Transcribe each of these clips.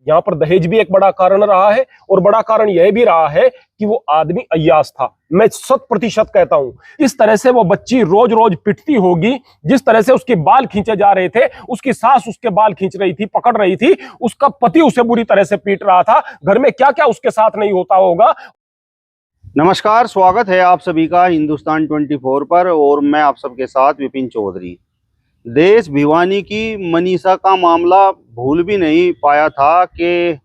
यहाँ पर दहेज भी एक बड़ा कारण रहा है और बड़ा कारण यह भी रहा है कि वो आदमी अय्याश था। मैं 100% कहता हूं, इस तरह से वो बच्ची रोज रोज पिटती होगी, जिस तरह से उसके बाल खींचे जा रहे थे, उसकी सास उसके बाल खींच रही थी, पकड़ रही थी, उसका पति उसे बुरी तरह से पीट रहा था, घर में क्या क्या उसके साथ नहीं होता होगा। नमस्कार, स्वागत है आप सभी का हिंदुस्तान 24 पर और मैं आप सबके साथ विपिन चौधरी। देश भिवानी की मनीषा का मामला भूल भी नहीं पाया था कि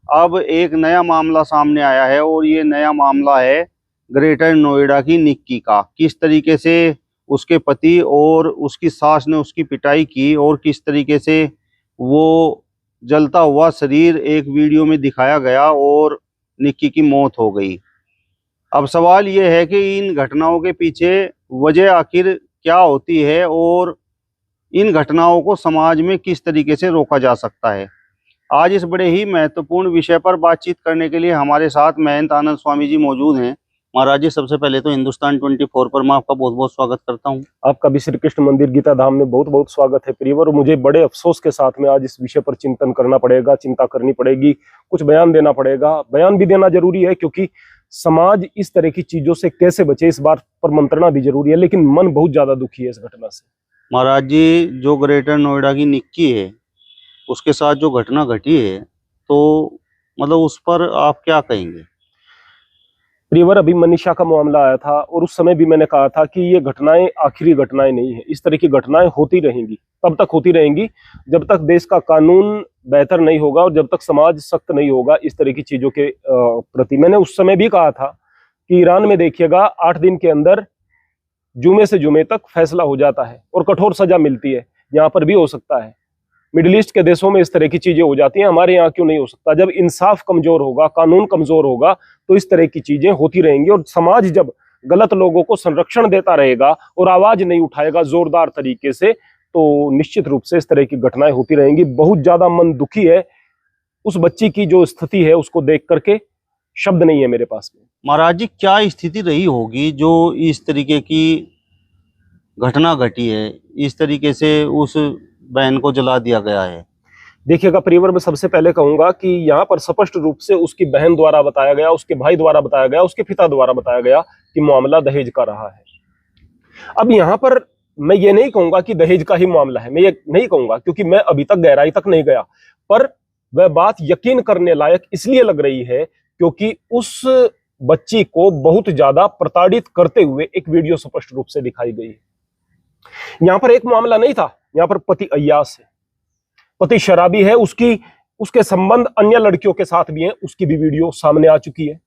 अब एक नया मामला सामने आया है और ये नया मामला है ग्रेटर नोएडा की निक्की का। किस तरीके से उसके पति और उसकी सास ने उसकी पिटाई की और किस तरीके से वो जलता हुआ शरीर एक वीडियो में दिखाया गया और निक्की की मौत हो गई। अब सवाल ये है कि इन घटनाओं के पीछे वजह आखिर क्या होती है और इन घटनाओं को समाज में किस तरीके से रोका जा सकता है। आज इस बड़े ही महत्वपूर्ण विषय पर बातचीत करने के लिए हमारे साथ महंत आनंद स्वामी जी मौजूद हैं। महाराज जी, सबसे पहले तो हिंदुस्तान 24 पर मैं आपका बहुत बहुत स्वागत करता हूं। आपका भी श्री कृष्ण मंदिर गीता धाम में बहुत बहुत स्वागत है प्रियवर। मुझे बड़े अफसोस के साथ में आज इस विषय पर चिंतन करना पड़ेगा, चिंता करनी पड़ेगी, कुछ बयान देना पड़ेगा। बयान भी देना जरूरी है क्योंकि समाज इस तरह की चीजों से कैसे बचे इस बात पर मंत्रणा भी जरूरी है, लेकिन मन बहुत ज्यादा दुखी है इस घटना से। महाराज जी, जो ग्रेटर नोएडा की निक्की है उसके साथ जो घटना घटी है, तो मतलब उस पर आप क्या कहेंगे? प्रियवर, अभी मनीषा का मामला आया था और उस समय भी मैंने कहा था कि ये घटनाएं आखिरी घटनाएं नहीं है। इस तरह की घटनाएं होती रहेंगी, तब तक होती रहेंगी जब तक देश का कानून बेहतर नहीं होगा और जब तक समाज सख्त नहीं होगा इस तरह की चीजों के प्रति। मैंने उस समय भी कहा था कि ईरान में देखिएगा 8 दिन के अंदर जुमे से जुमे तक फैसला हो जाता है और कठोर सजा मिलती है। यहाँ पर भी हो सकता है, मिडिल ईस्ट के देशों में इस तरह की चीजें हो जाती हैं, हमारे यहाँ क्यों नहीं हो सकता? जब इंसाफ कमजोर होगा, कानून कमजोर होगा, तो इस तरह की चीजें होती रहेंगी। और समाज जब गलत लोगों को संरक्षण देता रहेगा और आवाज नहीं उठाएगा जोरदार तरीके से, तो निश्चित रूप से इस तरह की घटनाएं होती रहेंगी। बहुत ज्यादा मन दुखी है उस बच्ची की जो स्थिति है, उसको देख करके शब्द नहीं है मेरे पास में। महाराज जी, क्या स्थिति रही होगी जो इस तरीके की घटना घटी है, इस तरीके से उस बहन को जला दिया गया है? देखिएगा प्रियवर, मैं सबसे पहले कहूंगा कि यहाँ पर स्पष्ट रूप से उसकी बहन द्वारा बताया गया, उसके भाई द्वारा बताया गया, उसके पिता द्वारा बताया गया कि मामला दहेज का रहा है। अब यहाँ पर मैं ये नहीं कहूंगा कि दहेज का ही मामला है, मैं ये नहीं कहूंगा क्योंकि मैं अभी तक गहराई तक नहीं गया, पर वह बात यकीन करने लायक इसलिए लग रही है क्योंकि उस बच्ची को बहुत ज्यादा प्रताड़ित करते हुए एक वीडियो स्पष्ट रूप से दिखाई गई है। यहाँ पर एक मामला नहीं था, यहाँ पर पति अय्याश है, पति शराबी है, उसके संबंध अन्य लड़कियों के साथ भी हैं, उसकी भी वीडियो सामने आ चुकी है।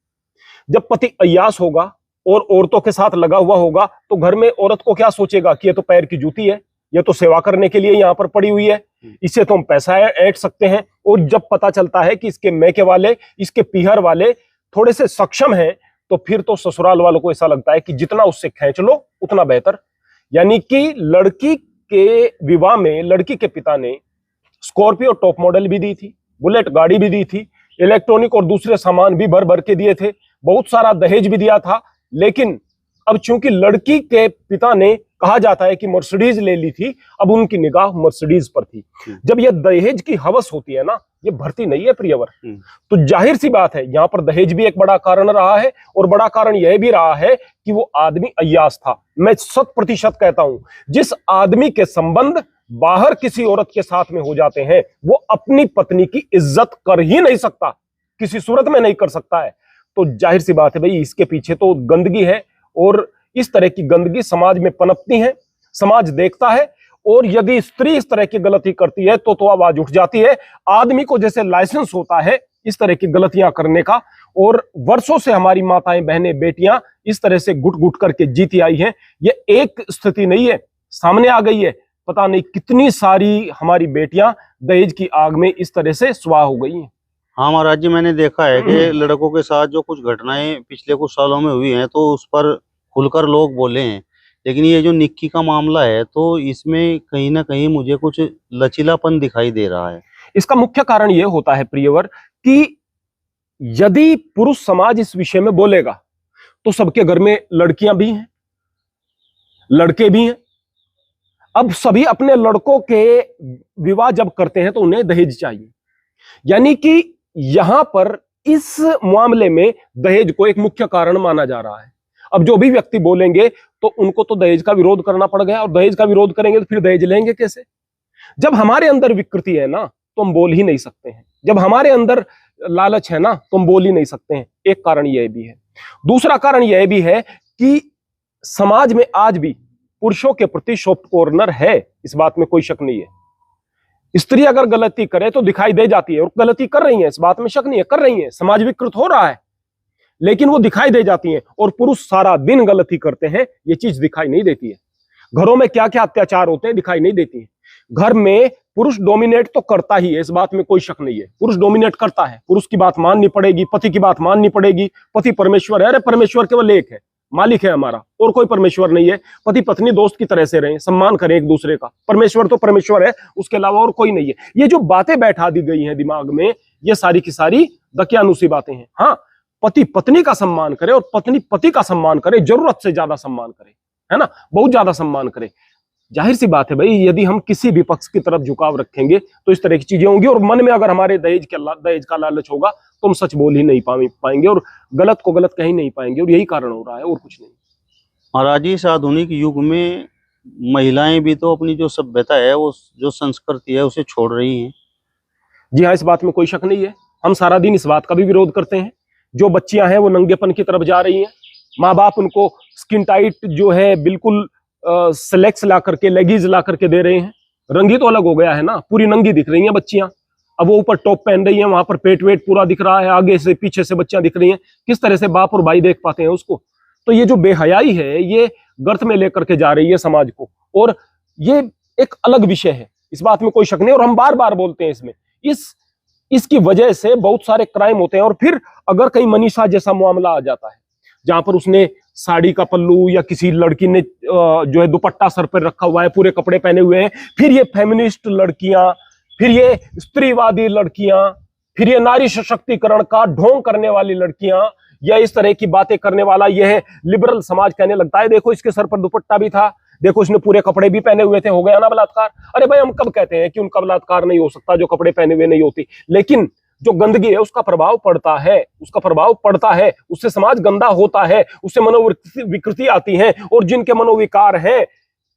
जब पति अय्याश होगा और औरतों के साथ लगा हुआ होगा तो घर में औरत को क्या सोचेगा कि ये तो पैर की जूती है, ये तो सेवा करने के लिए यहाँ पर पड़ी हुई है, इससे तो हम पैसा ऐंठ सकते हैं। और जब पता चलता है कि इसके मैके वाले, इसके पीहर वाले थोड़े से सक्षम हैं, तो फिर तो ससुराल वालों को ऐसा लगता है कि जितना उससे खींच लो उतना बेहतर। यानी कि लड़की के विवाह में लड़की के पिता ने स्कॉर्पियो टॉप मॉडल भी दी थी, बुलेट गाड़ी भी दी थी, इलेक्ट्रॉनिक और दूसरे सामान भी भर भर के दिए थे, बहुत सारा दहेज भी दिया था। लेकिन अब चूंकि लड़की के पिता ने, कहा जाता है कि मर्सिडीज ले ली थी, अब उनकी निगाह मर्सिडीज पर थी। जब यह दहेज की हवस होती है ना, ये भरती नहीं है प्रियवर, तो जाहिर सी बात है यहाँ पर दहेज भी एक बड़ा कारण रहा है और बड़ा कारण यह भी रहा है कि वो आदमी अय्याश था। मैं 100% कहता हूं, जिस आदमी के संबंध बाहर किसी औरत के साथ में हो जाते हैं, वो अपनी पत्नी की इज्जत कर ही नहीं सकता, किसी सूरत में नहीं कर सकता है। तो जाहिर सी बात है भाई, इसके पीछे तो गंदगी है और इस तरह की गंदगी समाज में पनपती है, समाज देखता है। और यदि स्त्री इस तरह की गलती करती है तो आवाज उठ जाती है। आदमी को जैसे लाइसेंस होता है इस तरह की गलतियां करने का, और वर्षों से हमारी माताएं, बहनें, बेटियां इस तरह से घुट घुट करके जीती आई हैं। ये एक स्थिति नहीं है, सामने आ गई है, पता नहीं कितनी सारी हमारी बेटियां दहेज की आग में इस तरह से स्वाह हो गई हैं। हाँ महाराज जी, मैंने देखा है कि लड़कों के साथ जो कुछ घटनाएं पिछले कुछ सालों में हुई हैं तो उस पर खुलकर लोग बोले हैं, लेकिन ये जो निक्की का मामला है तो इसमें कहीं ना कहीं मुझे कुछ लचीलापन दिखाई दे रहा है। इसका मुख्य कारण यह होता है प्रियवर कि यदि पुरुष समाज इस विषय में बोलेगा तो सबके घर में लड़कियां भी हैं, लड़के भी हैं। अब सभी अपने लड़कों के विवाह जब करते हैं तो उन्हें दहेज चाहिए। यानी कि यहां पर इस मामले में दहेज को एक मुख्य कारण माना जा रहा है। अब जो भी व्यक्ति बोलेंगे तो उनको तो दहेज का विरोध करना पड़ गया, और दहेज का विरोध करेंगे तो फिर दहेज लेंगे कैसे? जब हमारे अंदर विकृति है ना तो हम बोल ही नहीं सकते हैं, जब हमारे अंदर लालच है ना तो हम बोल ही नहीं सकते हैं। एक कारण यह भी है। दूसरा कारण यह भी है कि समाज में आज भी पुरुषों के प्रति सॉफ्ट कॉर्नर है, इस बात में कोई शक नहीं है। स्त्री अगर गलती करे तो दिखाई दे जाती है, और गलती कर रही है, इस बात में शक नहीं है, कर रही है, समाज विकृत हो रहा है, लेकिन वो दिखाई दे जाती हैं। और पुरुष सारा दिन गलती करते हैं, ये चीज दिखाई नहीं देती है। घरों में क्या क्या अत्याचार होते हैं दिखाई नहीं देती है। घर में पुरुष डोमिनेट तो करता ही है, इस बात में कोई शक नहीं है, पुरुष डोमिनेट करता है, पुरुष की बात माननी पड़ेगी, पति की बात माननी पड़ेगी। पति परमेश्वर है, अरे परमेश्वर केवल एक है, मालिक है हमारा, और कोई परमेश्वर नहीं है। पति पत्नी दोस्त की तरह से रहें, सम्मान करें एक दूसरे का, परमेश्वर तो परमेश्वर है, उसके अलावा और कोई नहीं है। ये जो बातें बैठा दी गई हैं दिमाग में, ये सारी की सारी दकियानुसी बातें हैं। हाँ, पति पत्नी का सम्मान करे और पत्नी पति का सम्मान करे, जरूरत से ज्यादा सम्मान करे, है ना, बहुत ज्यादा सम्मान करे। जाहिर सी बात है भाई, यदि हम किसी भी पक्ष की तरफ झुकाव रखेंगे तो इस तरह की चीजें होंगी, और मन में अगर हमारे दहेज का लालच होगा तो हम सच बोल ही नहीं पाएंगे, और गलत को गलत कह ही नहीं पाएंगे, और यही कारण हो रहा है, और कुछ नहीं। महाराज जी, इस आधुनिक युग में महिलाएं भी तो अपनी जो सभ्यता है, वो जो संस्कृति है, उसे छोड़ रही हैं। जी हाँ, इस बात में कोई शक नहीं है। हम सारा दिन इस बात का भी विरोध करते हैं। जो बच्चियां हैं वो नंगेपन की तरफ जा रही हैं, माँ बाप उनको स्किन टाइट जो है बिल्कुल स्लेक्स ला करके, लेगीज ला करके दे रहे हैं। रंगी तो अलग हो गया है ना, पूरी नंगी दिख रही हैं बच्चियां। अब वो ऊपर टॉप पहन रही हैं, वहां पर पेट वेट पूरा दिख रहा है, आगे से पीछे से बच्चियां दिख रही हैं। किस तरह से बाप और भाई देख पाते हैं उसको? तो ये जो बेहयाई है, ये गर्त में लेकर के जा रही है समाज को, और ये एक अलग विषय है, इस बात में कोई शक नहीं। और हम बार बार बोलते हैं इसमें, इसकी वजह से बहुत सारे क्राइम होते हैं। और फिर अगर कहीं मनीषा जैसा मामला आ जाता है, जहां पर उसने साड़ी का पल्लू, या किसी लड़की ने जो है दुपट्टा सर पर रखा हुआ है, पूरे कपड़े पहने हुए हैं, फिर ये फेमिनिस्ट लड़कियां, फिर ये स्त्रीवादी लड़कियां, फिर ये नारी सशक्तिकरण का ढोंग करने वाली लड़कियां, या इस तरह की बातें करने वाला यह लिबरल समाज कहने लगता है देखो इसके सर पर दुपट्टा भी था, देखो इसने पूरे कपड़े भी पहने हुए थे, हो गया ना बलात्कार। अरे भाई, हम कब कहते हैं कि उनका बलात्कार नहीं हो सकता जो कपड़े पहने हुए नहीं होती? लेकिन जो गंदगी है उसका प्रभाव पड़ता है, उसका प्रभाव पड़ता है, उससे समाज गंदा होता है, उससे मनोविकृति आती है, और जिनके मनोविकार हैं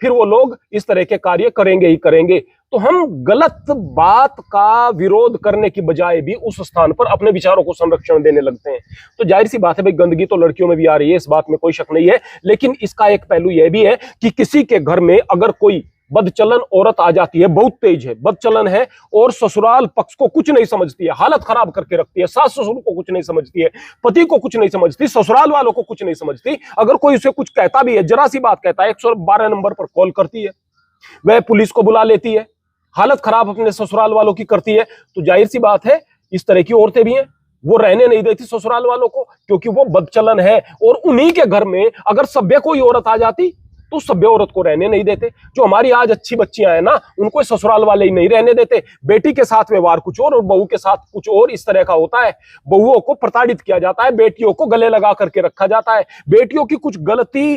फिर वो लोग इस तरह के कार्य करेंगे ही करेंगे। तो हम गलत बात का विरोध करने की बजाय भी उस स्थान पर अपने विचारों को संरक्षण देने लगते हैं। तो जाहिर सी बात है भाई, गंदगी तो लड़कियों में भी आ रही है, इस बात में कोई शक नहीं है। लेकिन इसका एक पहलू यह भी है कि किसी के घर में अगर कोई बदचलन औरत आ जाती है, बहुत तेज है, बदचलन है, और ससुराल पक्ष को कुछ नहीं समझती है, हालत खराब करके रखती है, सास ससुर को कुछ नहीं समझती है, पति को कुछ नहीं समझती, ससुराल वालों को कुछ नहीं समझती, अगर कोई उसे कुछ कहता भी है, जरा सी बात कहता है, 112 नंबर पर कॉल करती है, वह पुलिस को बुला लेती है, हालत खराब अपने ससुराल वालों की करती है, तो जाहिर सी बात है इस तरह की औरतें भी हैं, वो रहने नहीं देती ससुराल वालों को, क्योंकि वो बदचलन है। और उन्हीं के घर में अगर सभ्य कोई औरत आ जाती तो सभ्य औरत को रहने नहीं देते। जो हमारी आज अच्छी बच्चियां हैं ना, उनको ससुराल वाले ही नहीं रहने देते। बेटी के साथ व्यवहार कुछ और बहू के साथ कुछ और, इस तरह का होता है। बहुओं को प्रताड़ित किया जाता है, बेटियों को गले लगा करके रखा जाता है, बेटियों की कुछ गलती,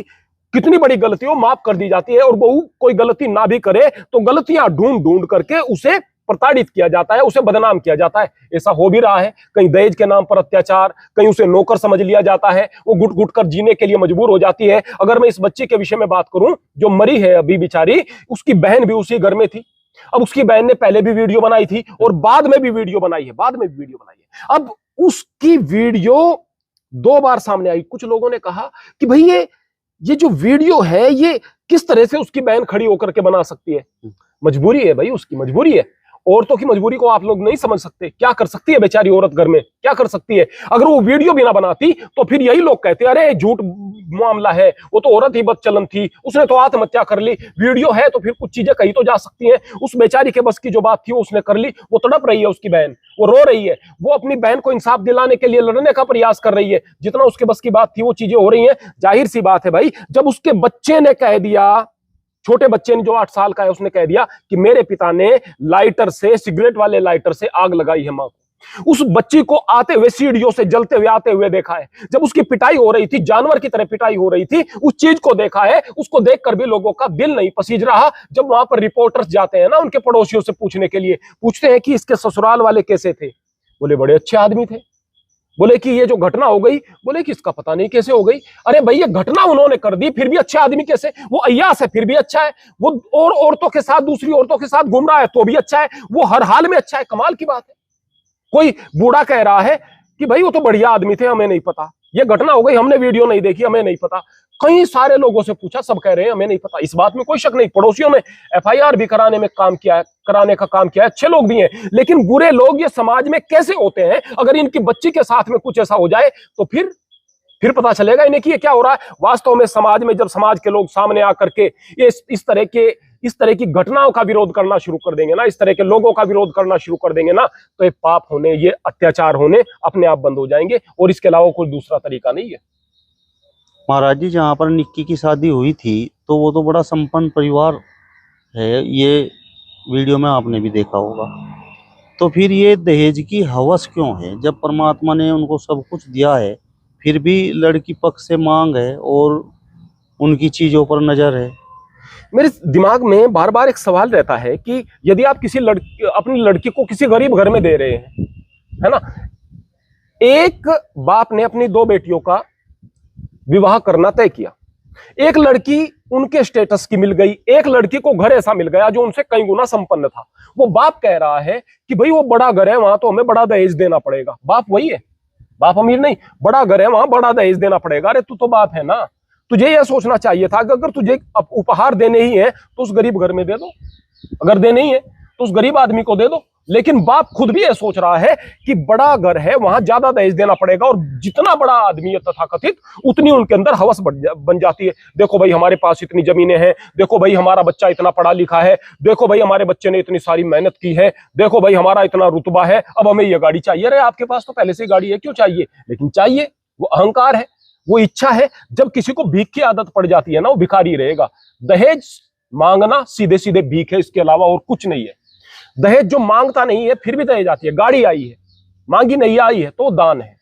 कितनी बड़ी गलती हो, माफ कर दी जाती है, और बहू कोई गलती ना भी करे तो गलतियां ढूंढ ढूंढ करके उसे प्रताड़ित किया जाता है, उसे बदनाम किया जाता है। ऐसा हो भी रहा है, कहीं दहेज के नाम पर अत्याचार, कहीं उसे नौकर समझ लिया जाता है, वो घुट घुट कर जीने के लिए मजबूर हो जाती है। अगर मैं इस बच्ची के विषय में बात करूं जो मरी है अभी बेचारी, उसकी बहन भी उसी घर में थी। अब उसकी बहन ने पहले भी वीडियो बनाई थी और बाद में भी वीडियो बनाई है, अब उसकी वीडियो 2 बार सामने आई। कुछ लोगों ने कहा कि भाई ये जो वीडियो है ये किस तरह से उसकी बहन खड़ी होकर के बना सकती है? मजबूरी है भाई, उसकी मजबूरी है। औरतों की मजबूरी को आप लोग नहीं समझ सकते। क्या कर सकती है बेचारी औरत घर में, क्या कर सकती है? अगर वो वीडियो भी ना बनाती तो फिर यही लोग कहते अरे झूठ मामला है, वो तो औरत ही बदचलन थी, उसने तो आत्महत्या कर ली। वीडियो है तो फिर कुछ चीजें कही तो जा सकती हैं। उस बेचारी के बस की जो बात थी वो उसने कर ली। वो तड़प रही है, उसकी बहन, वो रो रही है, वो अपनी बहन को इंसाफ दिलाने के लिए लड़ने का प्रयास कर रही है। जितना उसके बस की बात थी वो चीजें हो रही हैं। जाहिर सी बात है भाई, जब उसके बच्चे ने कह दिया, छोटे बच्चे ने जो 8 साल का है, उसने कह दिया कि मेरे पिता ने लाइटर से, सिगरेट वाले लाइटर से आग लगाई है मां को। उस बच्ची को आते हुए, सीढ़ियों से जलते हुए आते हुए देखा है। जब उसकी पिटाई हो रही थी, जानवर की तरह पिटाई हो रही थी, उस चीज को देखा है। उसको देखकर भी लोगों का दिल नहीं पसीज रहा। जब वहां पर रिपोर्टर्स जाते हैं ना उनके पड़ोसियों से पूछने के लिए, पूछते हैं कि इसके ससुराल वाले कैसे थे, बोले बड़े अच्छे आदमी थे। बोले कि ये जो घटना हो गई, बोले कि इसका पता नहीं कैसे हो गई। अरे भाई ये घटना उन्होंने कर दी, फिर भी अच्छे आदमी कैसे? वो अय्यास है फिर भी अच्छा है, वो और औरतों के साथ, दूसरी औरतों के साथ घूम रहा है तो भी अच्छा है, वो हर हाल में अच्छा है। कमाल की बात है। कोई बूढ़ा कह रहा है कि भाई वो तो बढ़िया आदमी थे, हमें नहीं पता, ये घटना हो गई, हमने वीडियो नहीं देखी, हमें नहीं पता। कई सारे लोगों से पूछा, सब कह रहे हैं हमें नहीं पता। इस बात में कोई शक नहीं। पड़ोसियों ने एफआईआर भी कराने में काम किया है, कराने का काम किया है, अच्छे लोग भी हैं। लेकिन बुरे लोग ये समाज में कैसे होते हैं? अगर इनकी बच्ची के साथ में कुछ ऐसा हो जाए तो फिर पता चलेगा इन्हें कि ये क्या हो रहा है। वास्तव में समाज में जब समाज के लोग सामने आकर के ये इस तरह की घटनाओं का विरोध करना शुरू कर देंगे ना, इस तरह के लोगों का विरोध करना शुरू कर देंगे ना, तो ये पाप होने, ये अत्याचार होने अपने आप बंद हो जाएंगे। और इसके अलावा कोई दूसरा तरीका नहीं है। महाराज जी, जहाँ पर निक्की की शादी हुई थी तो वो तो बड़ा संपन्न परिवार है, ये वीडियो में आपने भी देखा होगा। तो फिर ये दहेज की हवस क्यों है? जब परमात्मा ने उनको सब कुछ दिया है फिर भी लड़की पक्ष से मांग है और उनकी चीजों पर नजर है। मेरे दिमाग में बार बार एक सवाल रहता है कि यदि आप अपनी लड़की को किसी गरीब घर में दे रहे हैं, है ना, एक बाप ने अपनी दो बेटियों का विवाह करना तय किया, एक लड़की उनके स्टेटस की मिल गई, एक लड़की को घर ऐसा मिल गया जो उनसे कई गुना संपन्न था। वो बाप कह रहा है कि भाई वो बड़ा घर है, वहां तो हमें बड़ा दहेज देना पड़ेगा। बाप वही है, बाप अमीर नहीं, बड़ा घर है वहां बड़ा दहेज देना पड़ेगा। अरे तू तो बाप है ना, तुझे यह सोचना चाहिए था कि अगर तुझे उपहार देने ही है तो उस गरीब घर में दे दो, अगर देने ही है तो उस गरीब आदमी को दे दो। लेकिन बाप खुद भी यह सोच रहा है कि बड़ा घर है वहां ज्यादा दहेज देना पड़ेगा, और जितना बड़ा आदमी है तथाकथित उतनी उनके अंदर हवस बन जाती है। देखो भाई हमारे पास इतनी जमीनें हैं, देखो भाई हमारा बच्चा इतना पढ़ा लिखा है, देखो भाई हमारे बच्चे ने इतनी सारी मेहनत की है, देखो भाई हमारा इतना रुतबा है, अब हमें यह गाड़ी चाहिए। अरे आपके पास तो पहले से गाड़ी है, क्यों चाहिए? लेकिन चाहिए, वो अहंकार है, वो इच्छा है। जब किसी को भीख की आदत पड़ जाती है ना, वो भिखारी रहेगा। दहेज मांगना सीधे सीधे भीख है, इसके अलावा और कुछ नहीं है। दहेज जो मांगता नहीं है फिर भी दहेज आती है। गाड़ी आई है, मांगी नहीं आई है तो दान है।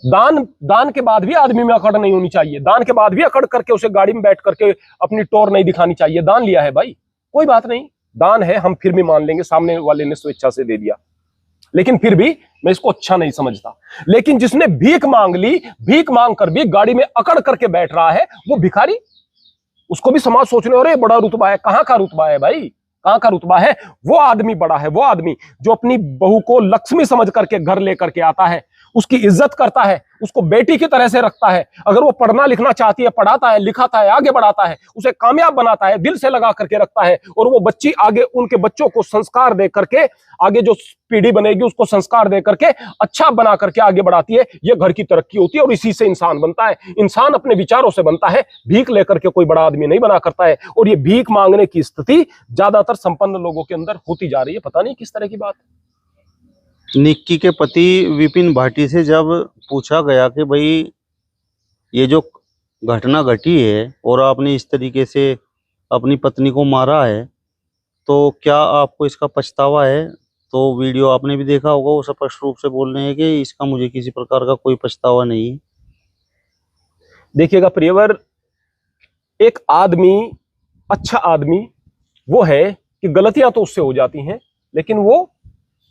दान के बाद भी आदमी में अकड़ नहीं होनी चाहिए, दान के बाद भी अकड़ करके उसे गाड़ी में बैठ करके अपनी टोर नहीं दिखानी चाहिए। दान लिया है भाई, कोई बात नहीं, दान है, हम फिर भी मान लेंगे, सामने वाले ने स्वेच्छा से दे दिया, लेकिन फिर भी मैं इसको अच्छा नहीं समझता। लेकिन जिसने भीख मांग ली, भीख मांग कर भी गाड़ी में अकड़ करके बैठ रहा है, वो भिखारी, उसको भी समाज सोचने, अरे बड़ा रुतबा है। कहां का रुतबा है भाई, कहां का रुतबा है? वो आदमी बड़ा है, वो आदमी जो अपनी बहू को लक्ष्मी समझ करके घर लेकर के आता है, उसकी इज्जत करता है, उसको बेटी की तरह से रखता है। अगर वो पढ़ना लिखना चाहती है, पढ़ाता है, लिखाता है, आगे बढ़ाता है, उसे कामयाब बनाता है, दिल से लगा करके रखता है। और वो बच्ची आगे उनके बच्चों को संस्कार दे करके, आगे जो पीढ़ी बनेगी उसको संस्कार दे करके अच्छा बना करके आगे बढ़ाती है। ये घर की तरक्की होती है और इसी से इंसान बनता है। इंसान अपने विचारों से बनता है, भीख लेकर के कोई बड़ा आदमी नहीं बना करता है। और ये भीख मांगने की स्थिति ज्यादातर संपन्न लोगों के अंदर होती जा रही है, पता नहीं किस तरह की बात। निक्की के पति विपिन भाटी से जब पूछा गया कि भाई ये जो घटना घटी है और आपने इस तरीके से अपनी पत्नी को मारा है, तो क्या आपको इसका पछतावा है? तो वीडियो आपने भी देखा होगा, वो स्पष्ट रूप से बोल रहे हैं कि इसका मुझे किसी प्रकार का कोई पछतावा नहीं है। देखिएगा प्रियवर, एक आदमी, अच्छा आदमी वो है कि गलतियां तो उससे हो जाती हैं, लेकिन वो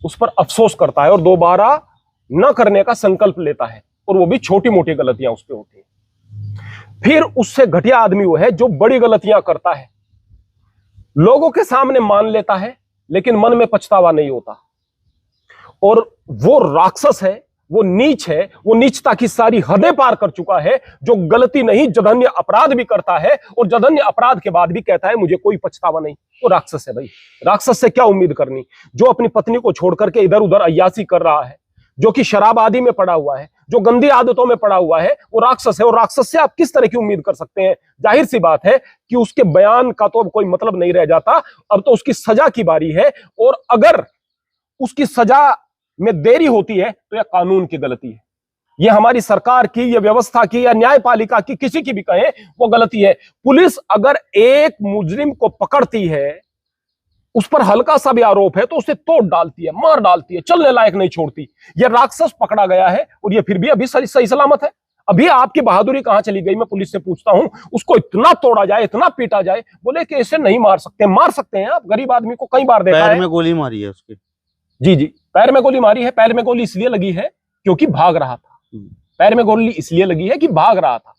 उस पर अफसोस करता है और दोबारा न करने का संकल्प लेता है, और वो भी छोटी मोटी गलतियां उस पर होती हैं। फिर उससे घटिया आदमी वो है जो बड़ी गलतियां करता है, लोगों के सामने मान लेता है लेकिन मन में पछतावा नहीं होता, और वो राक्षस है, वो नीच है, वो नीचता की सारी हदें पार कर चुका है, जो गलती नहीं जघन्य अपराध भी करता है और जघन्य अपराध के बाद भी कहता है मुझे कोई पछतावा नहीं। वो राक्षस है भाई। राक्षस से क्या उम्मीद करनी? जो अपनी पत्नी को छोड़ करके इधर उधर अय्यासी कर रहा है, जो कि शराब आदि में पड़ा हुआ है, जो गंदी आदतों में पड़ा हुआ है, वो राक्षस है। और राक्षस से आप किस तरह की उम्मीद कर सकते हैं? जाहिर सी बात है कि उसके बयान का तो अब कोई मतलब नहीं रह जाता, अब तो उसकी सजा की बारी है। और अगर उसकी सजा में देरी होती है तो यह कानून की गलती है, यह हमारी सरकार की, यह व्यवस्था की, या न्यायपालिका की, किसी की भी कहें, वो गलती है। पुलिस अगर एक मुजरिम को पकड़ती है, उस पर हल्का सा भी आरोप है तो उसे तोड़ डालती है, मार डालती है, चलने लायक नहीं छोड़ती। यह राक्षस पकड़ा गया है और यह फिर भी अभी सही सलामत है। अभी आपकी बहादुरी कहां चली गई? मैं पुलिस से पूछता हूं, उसको इतना तोड़ा जाए, इतना पीटा जाए, बोले कि इसे नहीं मार सकते। मार सकते हैं आप, गरीब आदमी को कई बार देखा है। पैर में गोली मारी है उसके। जी जी, पैर में गोली मारी है। पैर में गोली इसलिए लगी है क्योंकि भाग रहा था। पैर में गोली इसलिए लगी है कि भाग रहा था।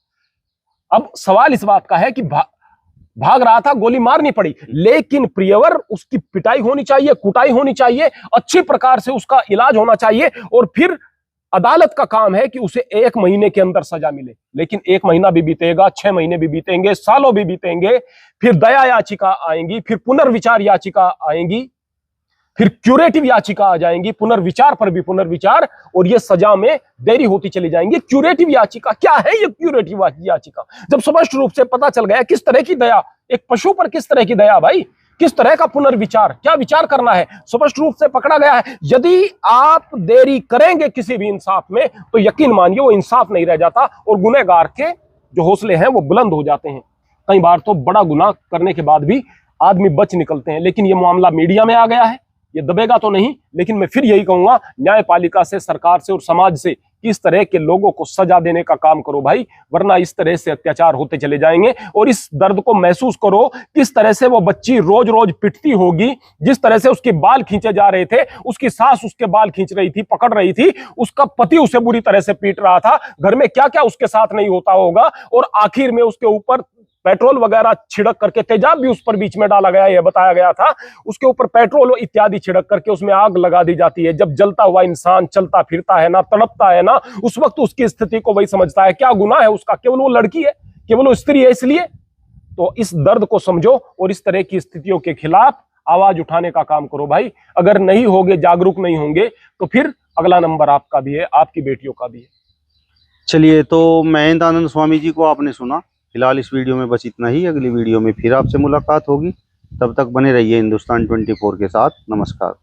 अब सवाल इस बात का है कि भाग रहा था, गोली मारनी पड़ी, लेकिन प्रियवर उसकी पिटाई होनी चाहिए, कुटाई होनी चाहिए, अच्छी प्रकार से उसका इलाज होना चाहिए, और फिर अदालत का काम है कि उसे 1 महीने के अंदर सजा मिले। लेकिन 1 महीना भी बीतेगा, 6 महीने भी बीतेंगे, सालों भी बीतेंगे, फिर दया याचिका आएंगी, फिर पुनर्विचार याचिका आएंगी, फिर क्यूरेटिव याचिका आ जाएंगी, पुनर्विचार पर भी पुनर्विचार, और ये सजा में देरी होती चली जाएंगी। क्यूरेटिव याचिका क्या है? ये क्यूरेटिव याचिका जब स्पष्ट रूप से पता चल गया किस तरह की दया, एक पशु पर किस तरह की दया भाई, किस तरह का पुनर्विचार, क्या विचार करना है, स्पष्ट रूप से पकड़ा गया है। यदि आप देरी करेंगे किसी भी इंसाफ में तो यकीन मानिए वो इंसाफ नहीं रह जाता, और गुनहगार के जो हौसले हैं वो बुलंद हो जाते हैं। कई बार तो बड़ा गुनाह करने के बाद भी आदमी बच निकलते हैं। लेकिन ये मामला मीडिया में आ गया है, ये दबेगा तो नहीं। लेकिन मैं फिर यही कहूंगा, न्यायपालिका से, सरकार से और समाज से इस तरह के लोगों को सजा देने का काम करो भाई, वरना इस तरह से अत्याचार होते चले जाएंगे। और इस दर्द को महसूस करो, किस तरह से वो बच्ची रोज रोज पिटती होगी, जिस तरह से उसके बाल खींचे जा रहे थे, उसकी सास उसके बाल खींच रही थी, पकड़ रही थी, उसका पति उसे बुरी तरह से पीट रहा था, घर में क्या क्या उसके साथ नहीं होता होगा, और आखिर में उसके ऊपर पेट्रोल वगैरह छिड़क करके, तेजाब भी उस पर बीच में डाला गया, यह बताया गया था, उसके ऊपर पेट्रोल इत्यादि छिड़क करके उसमें आग लगा दी जाती है। जब जलता हुआ इंसान चलता फिरता है ना, तड़पता है ना, उस वक्त उसकी स्थिति को वही समझता है क्या गुनाह है उसका, केवल वो लड़की है, केवल वो स्त्री है। इसलिए तो इस दर्द को समझो और इस तरह की स्थितियों के खिलाफ आवाज उठाने का काम करो भाई। अगर नहीं होगे, जागरूक नहीं होंगे, तो फिर अगला नंबर आपका भी है, आपकी बेटियों का भी है। चलिए, तो महेंद्र आनंद स्वामी जी को आपने सुना। फिलहाल इस वीडियो में बस इतना ही। अगली वीडियो में फिर आपसे मुलाकात होगी। तब तक बने रहिए हिंदुस्तान 24 के साथ। नमस्कार।